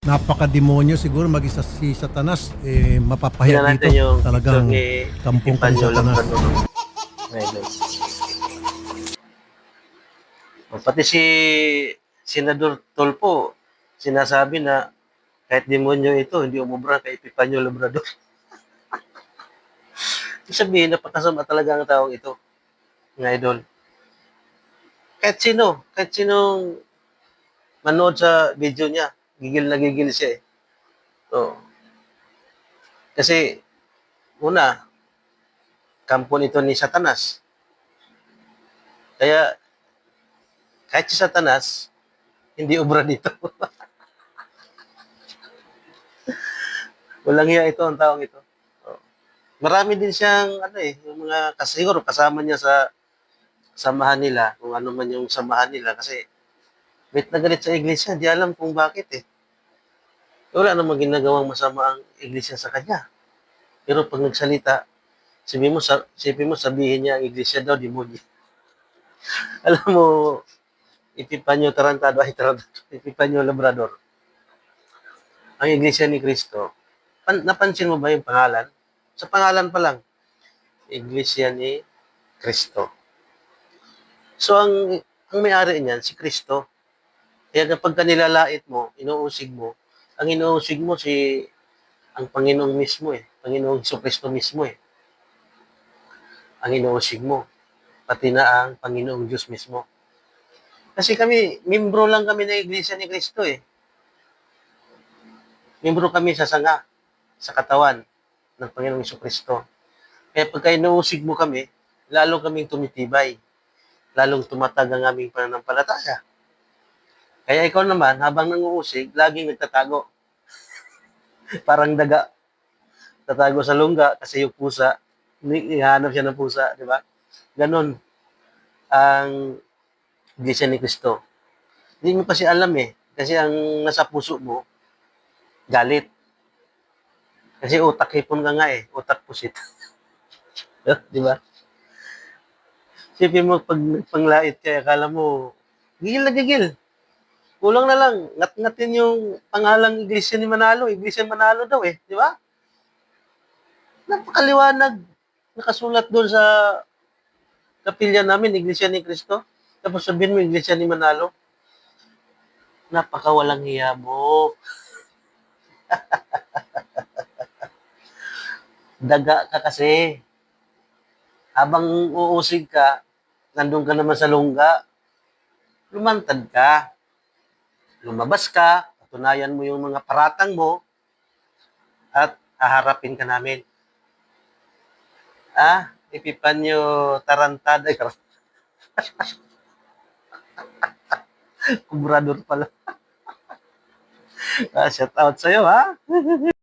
Napaka-demonyo siguro mag-isa si Satanas, mapapahiya Tingnan dito. natin yung picture Talagang ni kampong ka ni Epifanio Satanas. Labrador. Ngayon. Pati si Senador Tolpo, sinasabi na kahit demonyo ito, hindi umubra kay Epifanio Labrador. Ibig sabihin, napakasama talaga ang taong ito, mga idol. Kahit sinong manood sa video niya, gigil na gigil siya eh. So, kasi, una, kampo nito ni Satanas. Kaya, kahit si Satanas, hindi obra dito. Walang hiya ito ang taong ito. Oh. Marami din siyang, yung mga, kasi siguro kasama niya sa samahan nila, kung ano man yung samahan nila, kasi bit na galit sa iglesia, di alam kung bakit eh. Wala namang ginagawang masama ang iglesia sa kanya. Pero pag nagsalita, sipin mo sabihin niya ang iglesia daw, demonyo. Alam mo, Epifanio Tarantado, Epifanio Labrador, ang iglesia ni Cristo, napansin mo ba yung pangalan? Sa pangalan pa lang, iglesia ni Cristo. So, ang may-ari niyan, si Cristo. Kaya kapag nilalait mo, inuusig mo, ang inuusig mo ang Panginoong mismo eh. Panginoong Kristo mismo eh. Ang inuusig mo. Pati na ang Panginoong Diyos mismo. Kasi membro lang kami ng Iglesia ni Cristo eh. Membro kami sa sanga, sa katawan ng Panginoong Kristo. Kaya pagka inuusig mo kami, lalo kaming tumitibay. Lalong tumatag ang aming pananampalataya. Kaya ikaw naman, habang nanguusig, laging nagtatago. Parang daga. Tatago sa lungga kasi yung pusa, ihanap siya ng pusa, di ba? Ganon ang Iglesia ni Cristo. Hindi mo kasi alam eh. Kasi ang nasa puso mo, galit. Kasi utak hipon ka nga eh. Utak pusit. Di ba? Sipin mo, pag panglait ka, akala mo, gigil na gigil. Kulang na lang, ngat-ngatin yung pangalang Iglesia ni Manalo. Iglesia ni Manalo daw eh. Di ba? Napakaliwanag. Nakasulat doon sa kapilya namin, Iglesia ni Cristo. Tapos sabihin mo, Iglesia ni Manalo. Napakawalang hiya mo. Daga ka kasi. Habang uusig ka, nandun ka naman sa lungga, lumantad ka. Lumabas ka, patunayan mo yung mga paratang mo, at haharapin ka namin. Epifanio Tarantado. Kubrador pala. Shout out sa'yo ha.